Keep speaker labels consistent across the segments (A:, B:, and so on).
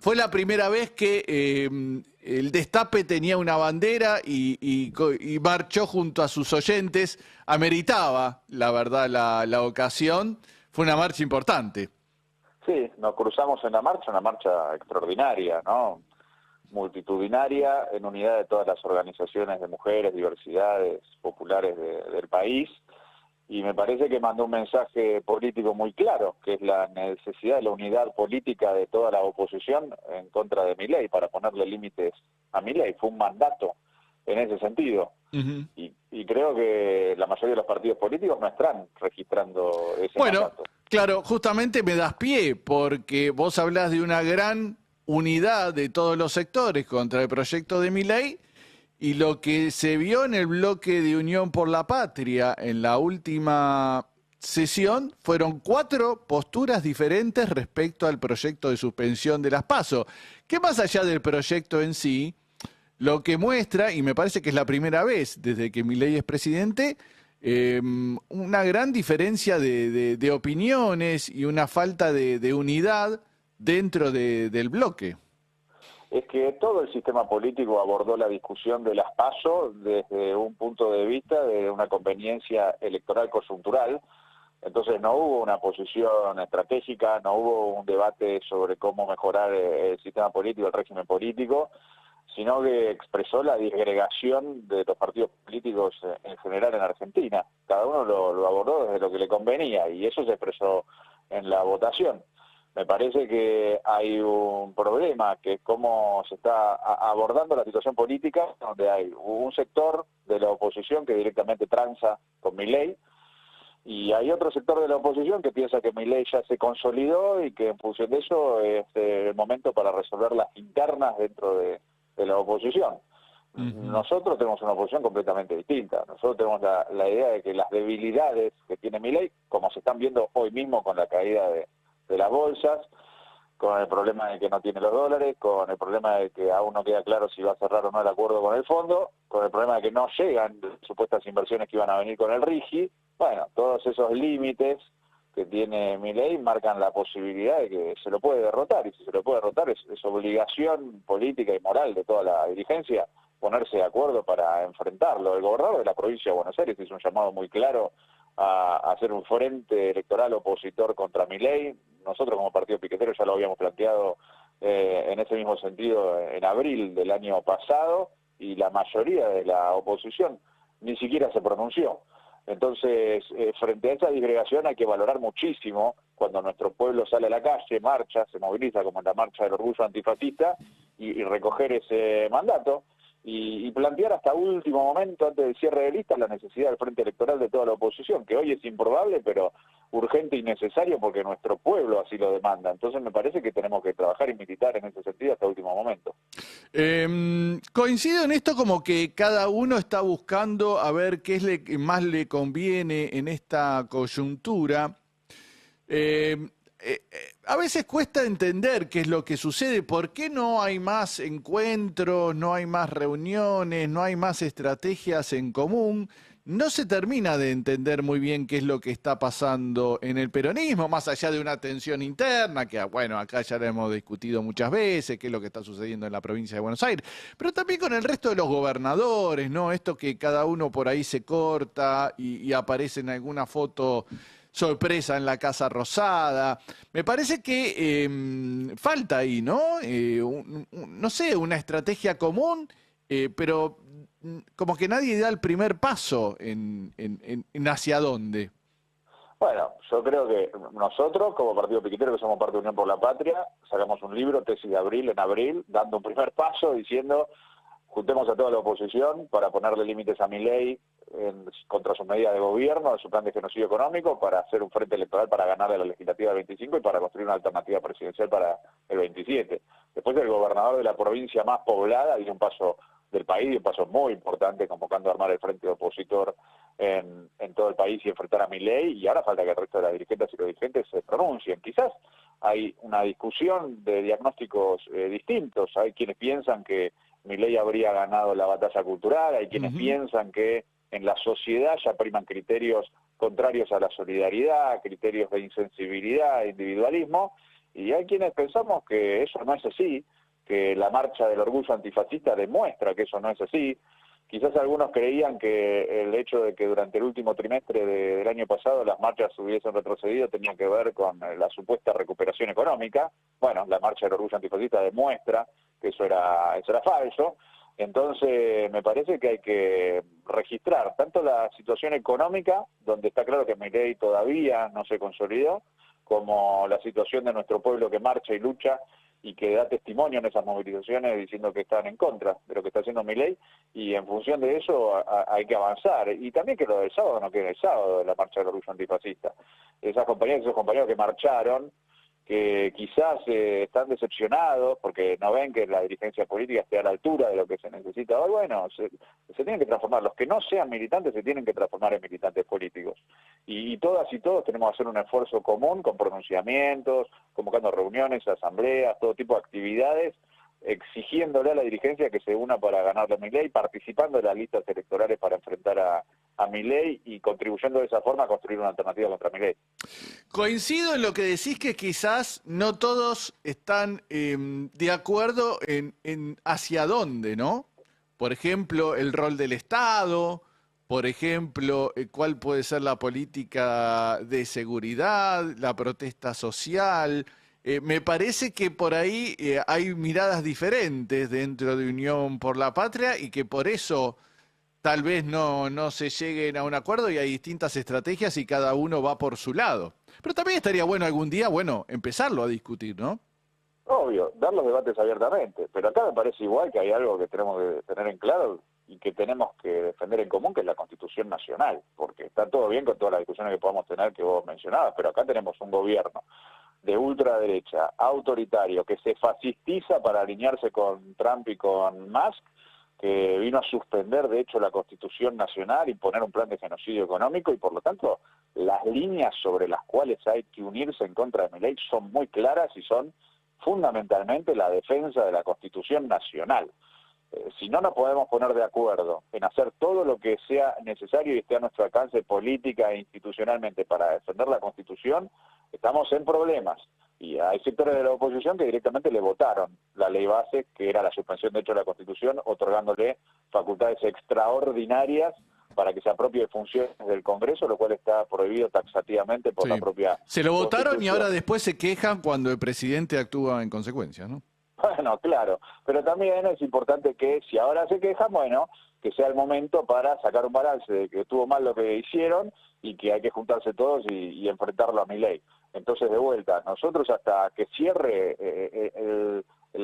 A: fue la primera vez que el Destape tenía una bandera y marchó junto a sus oyentes. Ameritaba, la verdad, la ocasión. Fue una marcha importante.
B: Sí, nos cruzamos en la marcha, una marcha extraordinaria, ¿no? Multitudinaria, en unidad de todas las organizaciones de mujeres, diversidades populares del país, y me parece que mandó un mensaje político muy claro, que es la necesidad de la unidad política de toda la oposición en contra de Milei, para ponerle límites a Milei. Fue un mandato en ese sentido.
A: Uh-huh.
B: Y creo que la mayoría de los partidos políticos no están registrando ese
A: Bueno,
B: mandato.
A: claro, justamente me das pie, porque vos hablás de una gran unidad de todos los sectores contra el proyecto de Milei, y lo que se vio en el bloque de Unión por la Patria en la última sesión fueron 4 posturas diferentes respecto al proyecto de suspensión de las PASO, que más allá del proyecto en sí, lo que muestra, y me parece que es la primera vez desde que Milei es presidente, una gran diferencia de opiniones y una falta de unidad dentro del bloque.
B: Es que todo el sistema político abordó la discusión de las PASO desde un punto de vista de una conveniencia electoral coyuntural. Entonces no hubo una posición estratégica, no hubo un debate sobre cómo mejorar el sistema político, el régimen político, sino que expresó la disgregación de los partidos políticos en general en Argentina. Cada uno lo abordó desde lo que le convenía, y eso se expresó en la votación. Me parece que hay un problema, que es cómo se está abordando la situación política, donde hay un sector de la oposición que directamente tranza con Milei, y hay otro sector de la oposición que piensa que Milei ya se consolidó y que en función de eso es el momento para resolver las internas dentro de la oposición. Uh-huh. Nosotros tenemos una oposición completamente distinta. Nosotros tenemos la idea de que las debilidades que tiene Milei, como se están viendo hoy mismo con la caída de las bolsas, con el problema de que no tiene los dólares, con el problema de que aún no queda claro si va a cerrar o no el acuerdo con el fondo, con el problema de que no llegan supuestas inversiones que iban a venir con el RIGI. Bueno, todos esos límites que tiene Milei marcan la posibilidad de que se lo puede derrotar, y si se lo puede derrotar es obligación política y moral de toda la dirigencia ponerse de acuerdo para enfrentarlo. El gobernador de la provincia de Buenos Aires hizo un llamado muy claro a hacer un frente electoral opositor contra Milei. Nosotros como partido piquetero ya lo habíamos planteado en ese mismo sentido en abril del año pasado, y la mayoría de la oposición ni siquiera se pronunció. Entonces, frente a esa disgregación hay que valorar muchísimo cuando nuestro pueblo sale a la calle, marcha, se moviliza como en la marcha del orgullo antifascista, y recoger ese mandato, y plantear hasta último momento, antes del cierre de listas, la necesidad del frente electoral de toda la oposición, que hoy es improbable, pero urgente y necesario porque nuestro pueblo así lo demanda. Entonces me parece que tenemos que trabajar y militar en ese sentido hasta último momento.
A: Coincido en esto, como que cada uno está buscando a ver qué es lo que más le conviene en esta coyuntura. A veces cuesta entender qué es lo que sucede, por qué no hay más encuentros, no hay más reuniones, no hay más estrategias en común. No se termina de entender muy bien qué es lo que está pasando en el peronismo, más allá de una tensión interna, que bueno, acá ya la hemos discutido muchas veces, qué es lo que está sucediendo en la provincia de Buenos Aires, pero también con el resto de los gobernadores, ¿no? Esto que cada uno por ahí se corta y aparece en alguna foto sorpresa en la Casa Rosada. Me parece que falta ahí, ¿no? No sé, una estrategia común, pero como que nadie da el primer paso en hacia dónde.
B: Bueno, yo creo que nosotros, como Partido Piquetero, que somos parte de Unión por la Patria, sacamos un libro, Tesis de Abril, en abril, dando un primer paso, diciendo: juntemos a toda la oposición para ponerle límites a Milei contra sus medidas de gobierno, a su plan de genocidio económico, para hacer un frente electoral para ganarle la legislativa del 25 y para construir una alternativa presidencial para el 27. Después, el gobernador de la provincia más poblada dio un paso del país, dio un paso muy importante, convocando a armar el frente opositor en todo el país y enfrentar a Milei, y ahora falta que el resto de las dirigentes y los dirigentes se pronuncien. Quizás hay una discusión de diagnósticos distintos. Hay quienes piensan que Milei habría ganado la batalla cultural, hay quienes piensan que en la sociedad ya priman criterios contrarios a la solidaridad, criterios de insensibilidad, de individualismo, Y hay quienes pensamos que eso no es así, que la marcha del orgullo antifascista demuestra que eso no es así. Quizás algunos creían que el hecho de que durante el último trimestre del año pasado las marchas hubiesen retrocedido tenía que ver con la supuesta recuperación económica. Bueno, la marcha del orgullo antifascista demuestra que eso era falso. Entonces, me parece que hay que registrar tanto la situación económica, donde está claro que Milei todavía no se consolidó, como la situación de nuestro pueblo que marcha y lucha y que da testimonio en esas movilizaciones diciendo que están en contra de lo que está haciendo Milei, y en función de eso hay que avanzar. Y también que lo del sábado no quede el sábado de la marcha del orgullo antifascista. Esas compañeras y esos compañeros que marcharon, que quizás están decepcionados porque no ven que la dirigencia política esté a la altura de lo que se necesita hoy, bueno, se tienen que transformar. Los que no sean militantes se tienen que transformar en militantes políticos. Y todas y todos tenemos que hacer un esfuerzo común con pronunciamientos, convocando reuniones, asambleas, todo tipo de actividades, exigiéndole a la dirigencia que se una para ganarle a Milei, participando en las listas electorales para enfrentar a Milei y contribuyendo de esa forma a construir una alternativa contra Milei.
A: Coincido en lo que decís, que quizás no todos están de acuerdo en hacia dónde, ¿no? Por ejemplo, el rol del Estado, por ejemplo, cuál puede ser la política de seguridad, la protesta social. Me parece que por ahí hay miradas diferentes dentro de Unión por la Patria y que por eso tal vez no se lleguen a un acuerdo y hay distintas estrategias y cada uno va por su lado. Pero también estaría bueno algún día, empezarlo a discutir, ¿no?
B: Obvio, dar los debates abiertamente, pero acá me parece igual que hay algo que tenemos que tener en claro y que tenemos que defender en común, que es la Constitución Nacional, porque está todo bien con todas las discusiones que podamos tener que vos mencionabas, pero acá tenemos un gobierno de ultraderecha, autoritario, que se fascistiza para alinearse con Trump y con Musk, que vino a suspender, de hecho, la Constitución Nacional, imponer un plan de genocidio económico, y por lo tanto las líneas sobre las cuales hay que unirse en contra de Milei son muy claras y son fundamentalmente la defensa de la Constitución Nacional. Si no nos podemos poner de acuerdo en hacer todo lo que sea necesario y esté a nuestro alcance política e institucionalmente para defender la Constitución, estamos en problemas. Y hay sectores de la oposición que directamente le votaron la ley base, que era la suspensión de hecho de la Constitución, otorgándole facultades extraordinarias para que se apropie de funciones del Congreso, lo cual está prohibido taxativamente por la propia
A: Se lo votaron y ahora
B: Constitución.
A: después se quejan cuando el presidente actúa en consecuencia, ¿no?
B: Bueno, claro, pero también es importante que si ahora se quejan, bueno, que sea el momento para sacar un balance de que estuvo mal lo que hicieron y que hay que juntarse todos y enfrentarlo a Milei. Entonces, de vuelta, nosotros hasta que cierre,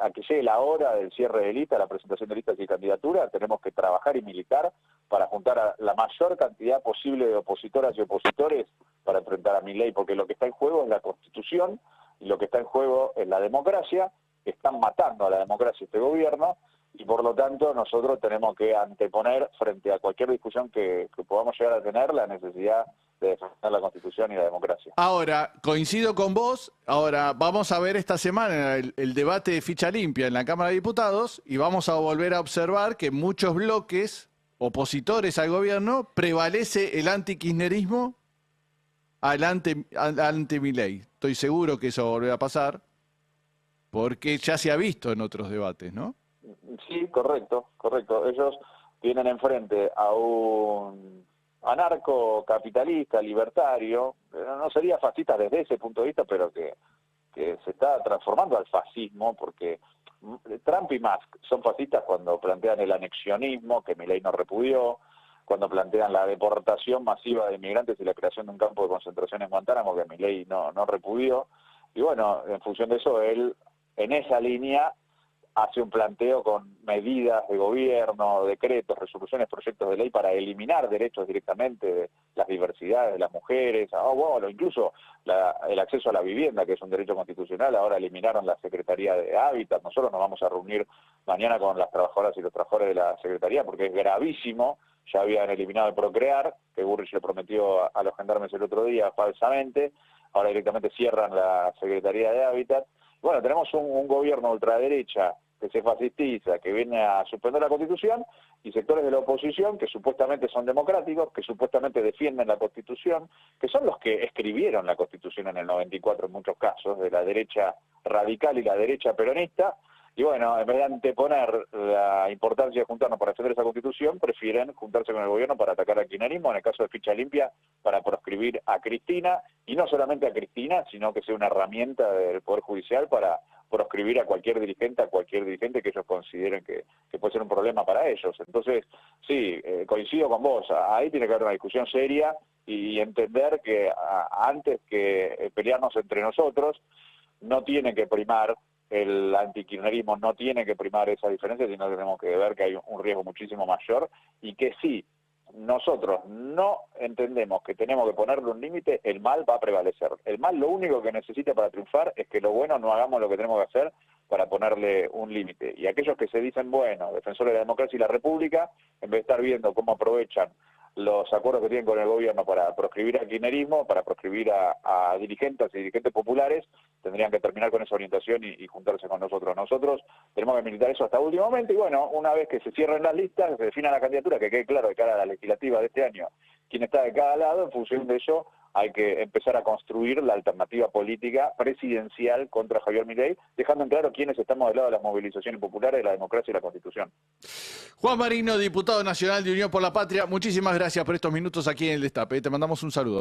B: a que llegue la hora del cierre de lista, la presentación de listas y candidaturas, tenemos que trabajar y militar para juntar a la mayor cantidad posible de opositoras y opositores para enfrentar a Milei, porque lo que está en juego es la Constitución y lo que está en juego es la democracia. Están matando a la democracia este gobierno y por lo tanto nosotros tenemos que anteponer frente a cualquier discusión que podamos llegar a tener la necesidad de defender la Constitución y la democracia.
A: Ahora, coincido con vos, ahora vamos a ver esta semana el debate de ficha limpia en la Cámara de Diputados y vamos a volver a observar que en muchos bloques opositores al gobierno prevalece el antikirchnerismo al anti-Milei. Estoy seguro que eso va a volver a pasar. Porque ya se ha visto en otros debates, ¿no?
B: Sí, correcto. Ellos tienen enfrente a un anarcocapitalista, libertario, no sería fascista desde ese punto de vista, pero que se está transformando al fascismo, porque Trump y Musk son fascistas cuando plantean el anexionismo, que Milei no repudió, cuando plantean la deportación masiva de inmigrantes y la creación de un campo de concentración en Guantánamo, que Milei no repudió. Y bueno, en función de eso, él en esa línea hace un planteo con medidas de gobierno, decretos, resoluciones, proyectos de ley para eliminar derechos directamente de las diversidades de las mujeres, bueno, incluso el acceso a la vivienda, que es un derecho constitucional. Ahora eliminaron la Secretaría de Hábitat. Nosotros nos vamos a reunir mañana con las trabajadoras y los trabajadores de la Secretaría porque es gravísimo. Ya habían eliminado el Procrear, que Burrich le prometió a los gendarmes el otro día falsamente. Ahora directamente cierran la Secretaría de Hábitat. Bueno, tenemos un gobierno ultraderecha que se fascistiza, que viene a suspender la Constitución, y sectores de la oposición que supuestamente son democráticos, que supuestamente defienden la Constitución, que son los que escribieron la Constitución en el 94 en muchos casos, de la derecha radical y la derecha peronista. Y bueno, en vez de anteponer la importancia de juntarnos para defender esa Constitución, prefieren juntarse con el gobierno para atacar al kirchnerismo, en el caso de Ficha Limpia, para proscribir a Cristina, y no solamente a Cristina, sino que sea una herramienta del Poder Judicial para proscribir a cualquier dirigente que ellos consideren que puede ser un problema para ellos. Entonces, sí, coincido con vos, ahí tiene que haber una discusión seria y entender que antes que pelearnos entre nosotros, no tiene que primar el antikirchnerismo, no tiene que primar esa diferencia, sino que tenemos que ver que hay un riesgo muchísimo mayor y que si nosotros no entendemos que tenemos que ponerle un límite, el mal va a prevalecer. El mal lo único que necesita para triunfar es que lo bueno no hagamos lo que tenemos que hacer para ponerle un límite. Y aquellos que se dicen, bueno, defensores de la democracia y la república, en vez de estar viendo cómo aprovechan los acuerdos que tienen con el gobierno para proscribir al kirchnerismo, para proscribir a dirigentes y dirigentes populares, tendrían que terminar con esa orientación y juntarse con nosotros. Nosotros tenemos que militar eso hasta último momento y bueno, una vez que se cierren las listas, que se defina la candidatura, que quede claro de cara a la legislativa de este año quién está de cada lado, en función de eso hay que empezar a construir la alternativa política presidencial contra Javier Milei, dejando en claro quiénes estamos del lado de las movilizaciones populares, de la democracia y la Constitución.
A: Juan Marino, diputado nacional de Unión por la Patria, muchísimas gracias por estos minutos aquí en el Destape. Te mandamos un saludo.